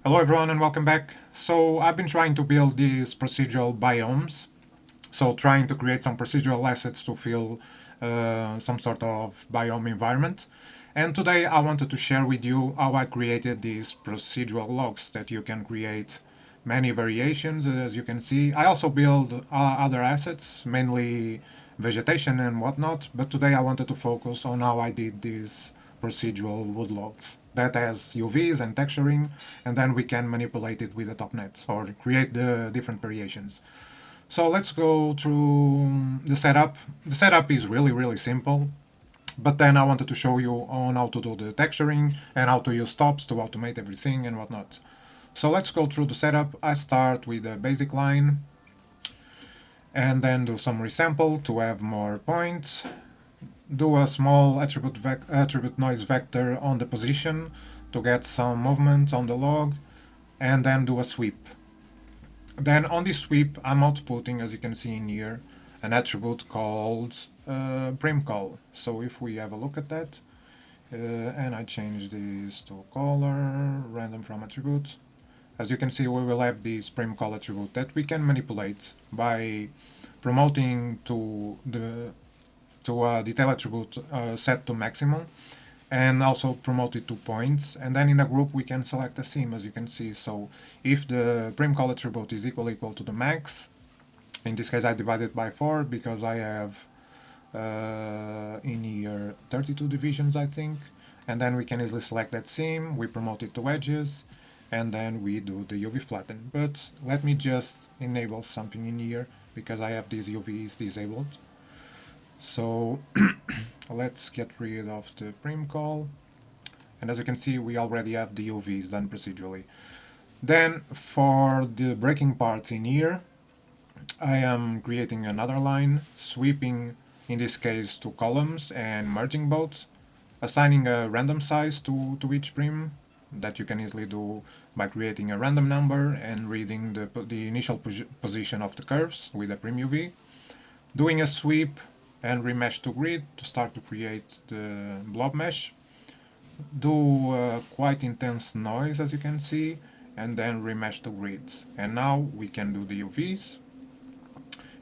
Hello everyone and welcome back. So I've been trying to build these procedural biomes. So trying to create some procedural assets to fill some sort of biome environment. And today I wanted to share with you how I created these procedural logs that you can create many variations as you can see. I also build other assets, mainly vegetation and whatnot, but today I wanted to focus on how I did these procedural wood logs. That has UVs and texturing, and then we can manipulate it with the topnet or create the different variations. So let's go through the setup. The setup is really simple, but then I wanted to show you on how to do the texturing and how to use stops to automate everything and whatnot. So let's go through the setup. I start with a basic line and then do some resample to have more points. Do a small attribute noise vector on the position to get some movement on the log, and then do a sweep. Then on this sweep, I'm outputting, as you can see in here, an attribute called prim call. So if we have a look at that, and I change this to color, random from attribute, as you can see, we will have this prim call attribute that we can manipulate by promoting to a detail attribute set to maximum, and also promote it to points. And then in a group we can select a sim, as you can see. So if the prim call attribute is equal to the max, in this case I divide it by 4 because I have in here 32 divisions I think, and then we can easily select that sim, we promote it to edges, and then we do the UV flatten. But let me just enable something in here because I have these UVs disabled. So let's get rid of the prim call, and as you can see we already have the UVs done procedurally. Then for the breaking parts in here, I am creating another line, sweeping in this case two columns and merging both, assigning a random size to each prim that you can easily do by creating a random number and reading the initial position of the curves with a prim UV, doing a sweep and remesh to grid to start to create the blob mesh, do quite intense noise as you can see, and then remesh to grids. And now we can do the UVs,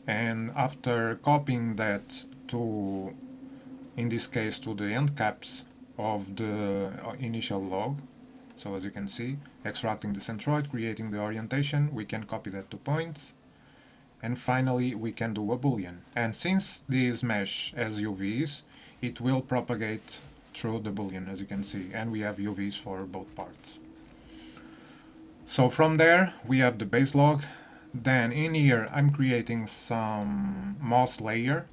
and after copying that to, in this case, to the end caps of the initial log, so as you can see, extracting the centroid, creating the orientation, we can copy that to points, and finally we can do a boolean. And since this mesh has UVs, it will propagate through the boolean, as you can see, and we have UVs for both parts. So from there we have the base log. Then in here I'm creating some moss layer.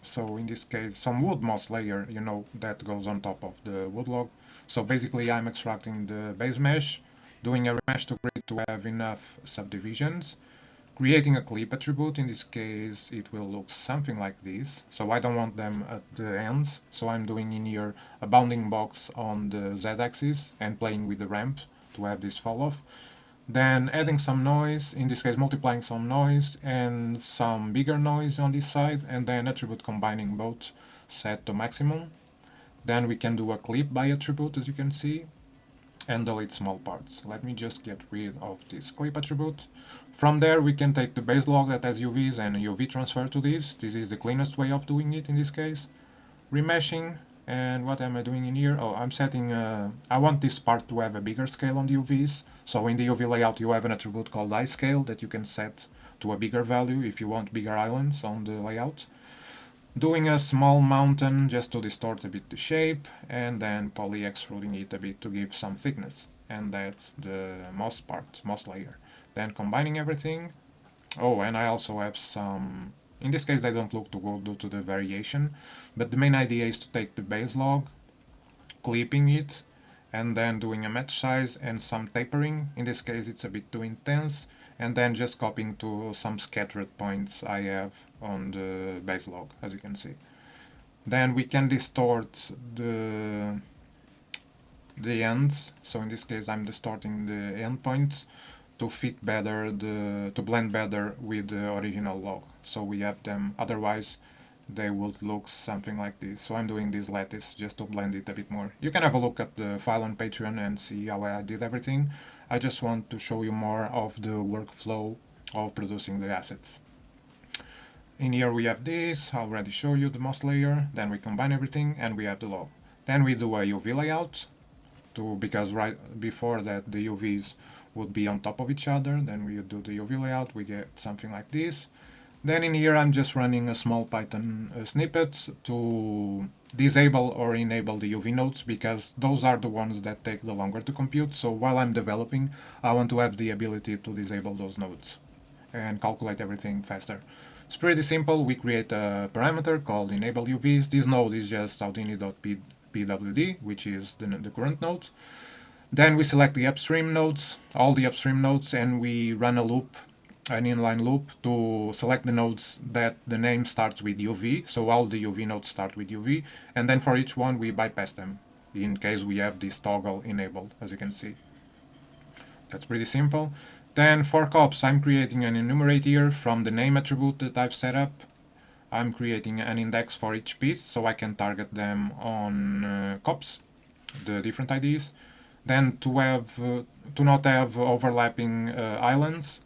So in this case some wood moss layer, that goes on top of the wood log. So basically I'm extracting the base mesh, doing a remesh to grid to have enough subdivisions, creating a clip attribute. In this case it will look something like this. So I don't want them at the ends, so I'm doing in here a bounding box on the z-axis and playing with the ramp to have this fall off. Then adding some noise, in this case multiplying some noise and some bigger noise on this side, and then attribute combining both set to maximum. Then we can do a clip by attribute, as you can see, and delete small parts. Let me just get rid of this clip attribute. From there we can take the base log that has UVs and UV transfer to this. This is the cleanest way of doing it in this case. Remeshing, and what am I doing in here? Oh, I'm setting, I want this part to have a bigger scale on the UVs. So in the UV layout you have an attribute called eye scale that you can set to a bigger value if you want bigger islands on the layout. Doing a small mountain just to distort a bit the shape, and then poly extruding it a bit to give some thickness. And that's the moss part, moss layer. Then combining everything. Oh, and I also have some, in this case they don't look too good due to the variation, but the main idea is to take the base log, clipping it, and then doing a match size and some tapering. In this case it's a bit too intense, and then just copying to some scattered points I have on the base log, as you can see. Then we can distort the ends. So in this case I'm distorting the end points to fit better, to blend better with the original log. So we have them, otherwise they would look something like this. So I'm doing this lattice just to blend it a bit more. You can have a look at the file on Patreon and see how I did everything. I just want to show you more of the workflow of producing the assets. In here we have this, I already showed you the moss layer, then we combine everything and we have the log. Then we do a UV layout, because right before that the UVs would be on top of each other, then we do the UV layout, we get something like this. Then in here I'm just running a small Python snippet to disable or enable the UV nodes, because those are the ones that take the longer to compute. So while I'm developing, I want to have the ability to disable those nodes and calculate everything faster. It's pretty simple. We create a parameter called enable UVs. This node is just houdini.pwd, which is the current node. Then we select the upstream nodes, all the upstream nodes, and we run a loop, an inline loop, to select the nodes that the name starts with UV. So all the UV nodes start with UV, and then for each one we bypass them in case we have this toggle enabled, as you can see. That's pretty simple. Then for cops, I'm creating an enumerator from the name attribute that I've set up. I'm creating an index for each piece so I can target them on cops, the different IDs. Then to not have overlapping islands,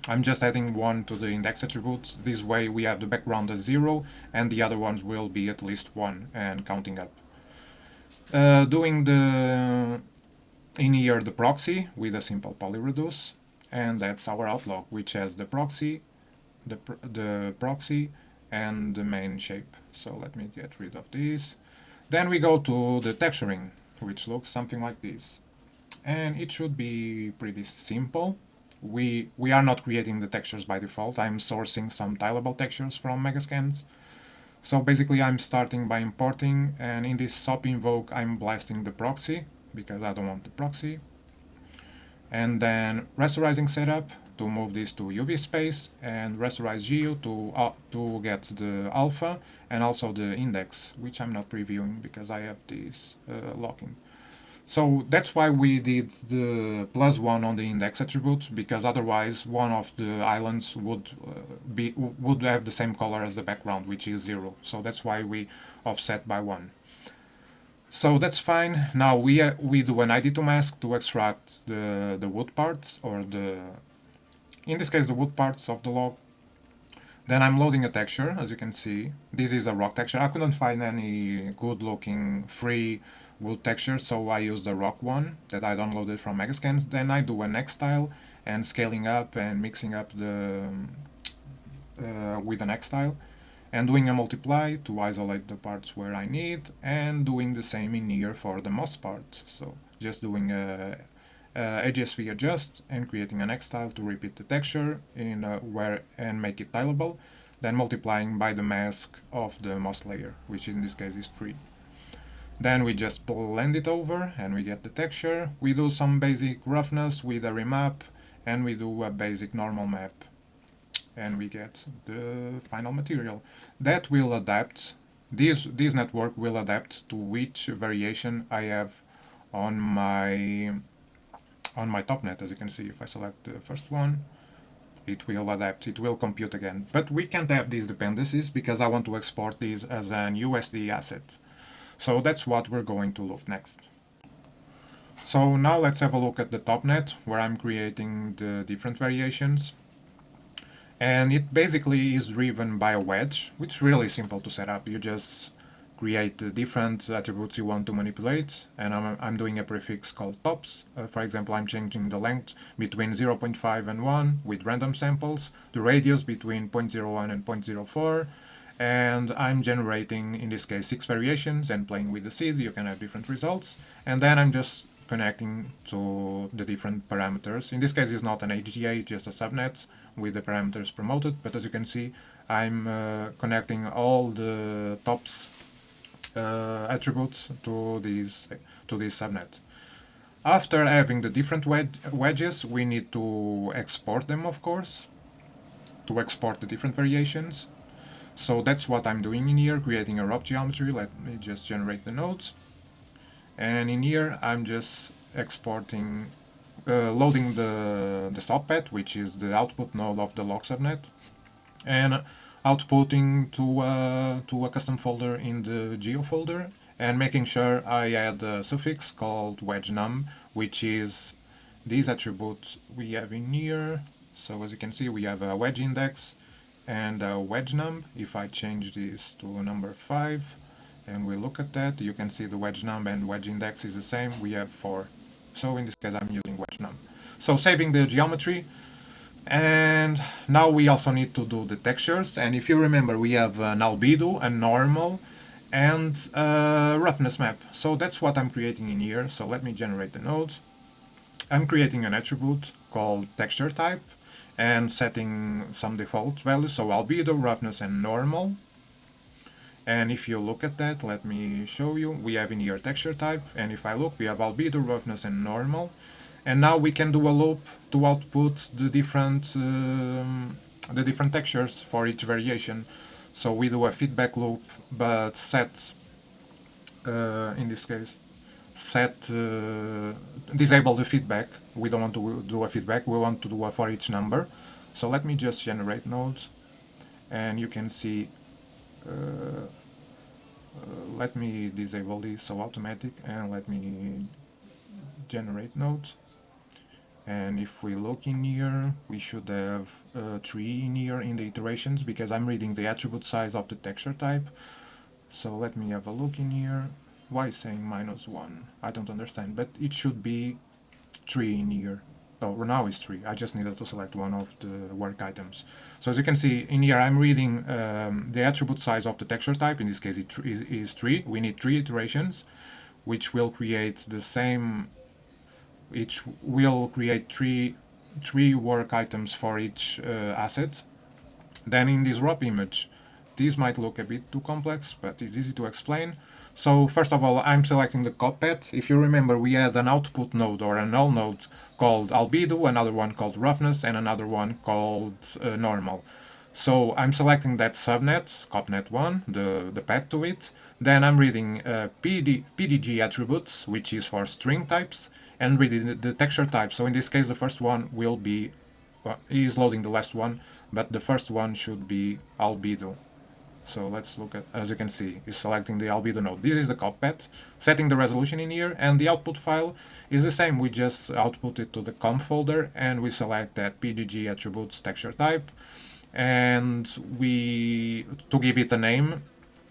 I'm just adding one to the index attribute. This way we have the background as 0 and the other ones will be at least 1 and counting up. Doing in here the proxy with a simple polyreduce, and that's our outlog, which has the proxy, the proxy, and the main shape. So let me get rid of this. Then we go to the texturing, which looks something like this. And it should be pretty simple. We are not creating the textures by default. I'm sourcing some tileable textures from Megascans. So basically I'm starting by importing, and in this SOP invoke I'm blasting the proxy, because I don't want the proxy. And then rasterizing setup to move this to UV space, and rasterize GU to get the alpha and also the index, which I'm not previewing because I have this locking. So that's why we did the +1 on the index attribute, because otherwise one of the islands would have the same color as the background, which is 0. So that's why we offset by 1. So that's fine. Now we do an ID to mask to extract the wood parts, or in this case the wood parts of the log. Then I'm loading a texture, as you can see. This is a rock texture. I couldn't find any good looking free wood texture, so I used the rock one that I downloaded from Megascans. Then I do an X style and scaling up and mixing up with an X style, and doing a multiply to isolate the parts where I need, and doing the same in here for the moss part. So just doing a AGSV adjust and creating an X style to repeat the texture and make it tileable, then multiplying by the mask of the moss layer, which in this case is 3. Then we just blend it over and we get the texture. We do some basic roughness with a remap, and we do a basic normal map, and we get the final material. That will adapt, this network will adapt to which variation I have on my topnet. As you can see, if I select the first one, it will adapt, it will compute again. But we can't have these dependencies because I want to export these as an USD asset. So that's what we're going to look next. So now let's have a look at the topnet, where I'm creating the different variations. And it basically is driven by a wedge, which is really simple to set up. You just create the different attributes you want to manipulate, and I'm doing a prefix called tops. For example, I'm changing the length between 0.5 and 1 with random samples, the radius between 0.01 and 0.04, and I'm generating, in this case, 6 variations and playing with the seed. You can have different results, and then I'm just connecting to the different parameters. In this case, it's not an HDA, it's just a subnet with the parameters promoted, but as you can see, I'm connecting all the tops attributes to this subnet. After having the different wedges, we need to export them, of course, to export the different variations. So that's what I'm doing in here, creating a rough geometry. Let me just generate the nodes. And in here, I'm just exporting, loading the SOP path, which is the output node of the log subnet. And outputting to a custom folder in the geo folder, and making sure I add a suffix called wedge num, which is this attribute we have in here. So as you can see, we have a wedge index and a wedge num. If I change this to number 5 and we look at that, you can see the wedge num and wedge index is the same. We have 4. So in this case, I'm using wedge num. So saving the geometry, and now we also need to do the textures. And if you remember, we have an albedo, a normal, and a roughness map. So that's what I'm creating in here. So let me generate the node. I'm creating an attribute called texture type and setting some default values. So albedo, roughness, and normal. And if you look at that, let me show you. We have in here texture type, and if I look, we have albedo, roughness, and normal. And now we can do a loop to output the different textures for each variation. So we do a feedback loop, but set in this case disable the feedback. We don't want to do a feedback. We want to do a for each number. So let me just generate nodes, and you can see. Let me disable this so automatic, and let me generate nodes. And if we look in here, we should have 3 in here in the iterations, because I'm reading the attribute size of the texture type. So let me have a look in here. Why is saying -1? I don't understand, but it should be 3 in here. Oh, now it's 3. I just needed to select one of the work items. So as you can see in here, I'm reading the attribute size of the texture type. In this case, it is 3. We need 3 iterations, which will create the same. Each will create three work items for each asset. Then in this ROP image, this might look a bit too complex, but it's easy to explain. So first of all, I'm selecting the cop path. If you remember, we had an output node or a null node called albedo, another one called roughness, and another one called normal. So I'm selecting that subnet, copnet1, the path to it. Then I'm reading PDG attributes, which is for string types, and reading the texture type. So in this case, the first one will be, he is loading the last one, but the first one should be albedo. So let's look at, as you can see, is selecting the albedo node. This is the cop path, setting the resolution in here, and the output file is the same. We just output it to the com folder, and we select that PDG attributes texture type, and to give it a name,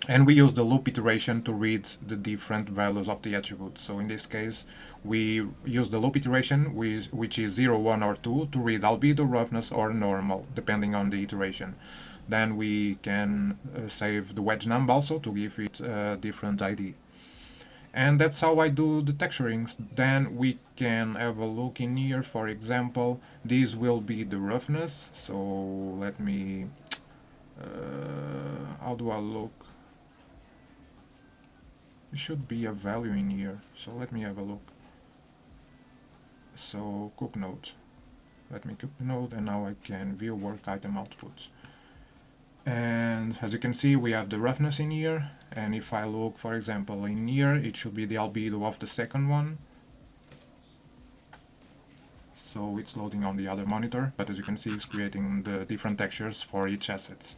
and we use the loop iteration to read the different values of the attribute. So in this case, we use the loop iteration, which is 0, 1, or 2, to read albedo, roughness, or normal, depending on the iteration. Then we can save the wedge num also to give it a different ID. And that's how I do the texturings. Then we can have a look in here. For example, this will be the roughness. So let me, how do I look? There should be a value in here. So let me have a look. So cook node. Let me cook the node, and now I can view work item output. And as you can see, we have the roughness in here, and if I look, for example, in here, it should be the albedo of the second one. So it's loading on the other monitor, but as you can see, it's creating the different textures for each asset.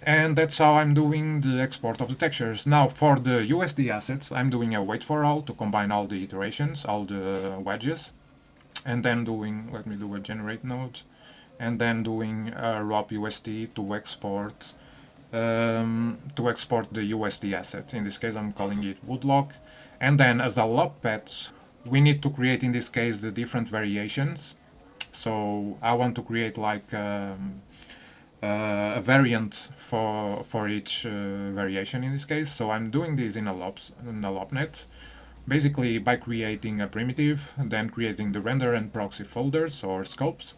And that's how I'm doing the export of the textures. Now for the USD assets, I'm doing a wait for all to combine all the iterations, all the wedges, and then doing, let me do a generate node, and then doing a ROP USD to export the USD asset. In this case, I'm calling it woodlock. And then as a loop path, we need to create, in this case, the different variations. So I want to create like a variant for each variation in this case. So I'm doing this in a lopnet, basically by creating a primitive, then creating the render and proxy folders or scopes,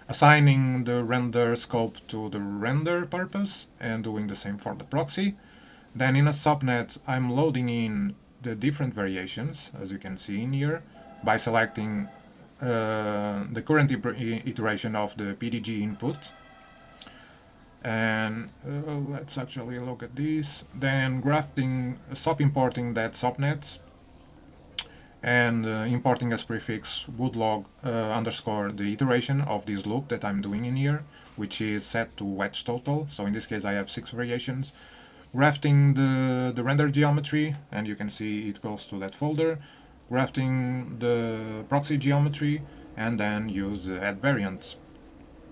assigning the render scope to the render purpose, and doing the same for the proxy. Then in a subnet, I'm loading in the different variations, as you can see in here, by selecting the current iteration of the PDG input. And let's actually look at this. Then grafting, importing that subnet, and importing as prefix woodlog underscore the iteration of this loop that I'm doing in here, which is set to wedge total. So in this case I have 6 variations. Grafting the render geometry, and you can see it goes to that folder. Grafting the proxy geometry, and then use the add variant,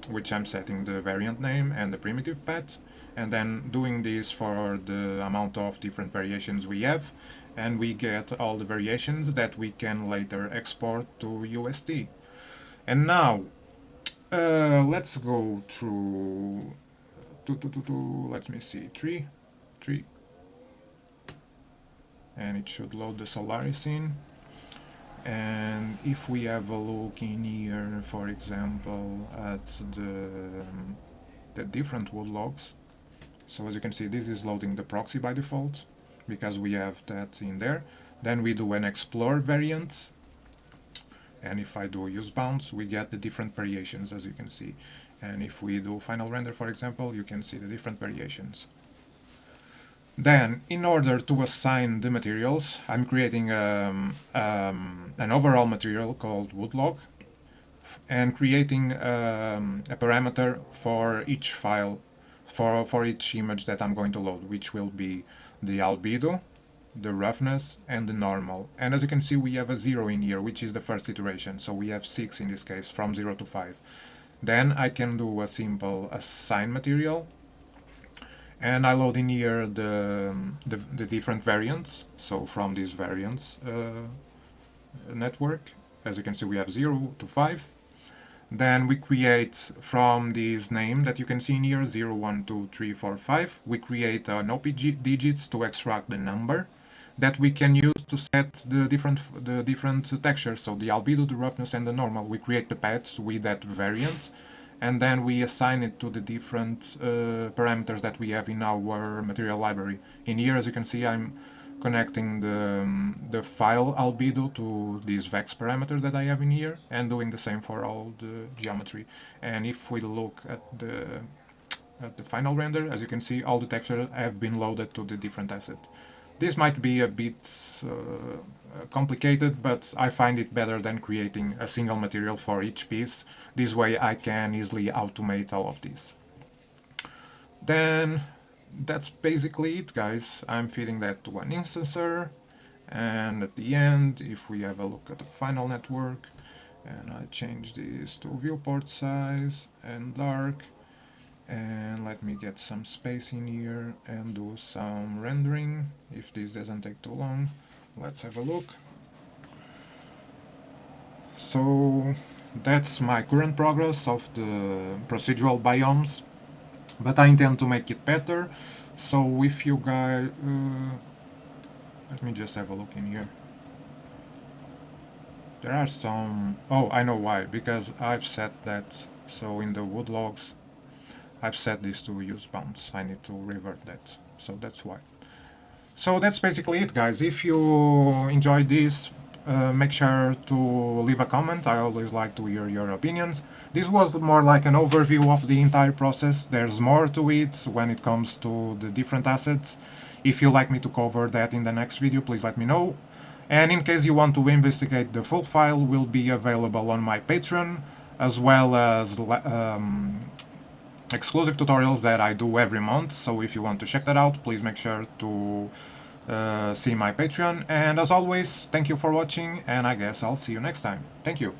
which I'm setting the variant name and the primitive path, and then doing this for the amount of different variations we have, and we get all the variations that we can later export to USD. And now let's go through let me see, three, and it should load the Solaris scene. And if we have a look in here, for example, at the different wood logs, so as you can see, this is loading the proxy by default because we have that in there. Then we do an explore variant, and if I do use bounds, we get the different variations, as you can see. And if we do final render, for example, you can see the different variations. Then, in order to assign the materials, I'm creating an overall material called woodlog, and creating a parameter for each file, for each image that I'm going to load, which will be the albedo, the roughness, and the normal. And as you can see, we have a 0 in here, which is the first iteration, so we have 6 in this case, from 0 to 5. Then I can do a simple assign material, and I load in here the different variants. So from these variants network, as you can see, we have 0 to 5. Then we create from this name that you can see in here, 0, 1, 2, 3, 4, 5, we create an OP digits to extract the number that we can use to set the different textures. So the albedo, the roughness, and the normal. We create the paths with that variant, and then we assign it to the different parameters that we have in our material library. In here, as you can see, I'm connecting the file albedo to this vex parameter that I have in here, and doing the same for all the geometry. And if we look at the final render, as you can see, all the textures have been loaded to the different asset. This might be a bit complicated, but I find it better than creating a single material for each piece. This way I can easily automate all of this. Then that's basically it, guys. I'm feeding that to an instancer, and at the end, if we have a look at the final network, and I change this to viewport size and dark, and let me get some space in here and do some rendering. If this doesn't take too long, let's have a look. So that's my current progress of the procedural biomes, but I intend to make it better. So if you guys let me just have a look in here. There are some, oh, I know why, because I've set that. So in the wood logs I've set this to use bounds. I need to revert that, so that's why. So that's basically it, guys. If you enjoyed this, make sure to leave a comment. I always like to hear your opinions. This was more like an overview of the entire process. There's more to it when it comes to the different assets. If you'd like me to cover that in the next video, please let me know. And in case you want to investigate, the full file will be available on my Patreon, as well as exclusive tutorials that I do every month. So if you want to check that out, please make sure to see my Patreon. And as always, thank you for watching, and I guess I'll see you next time. Thank you.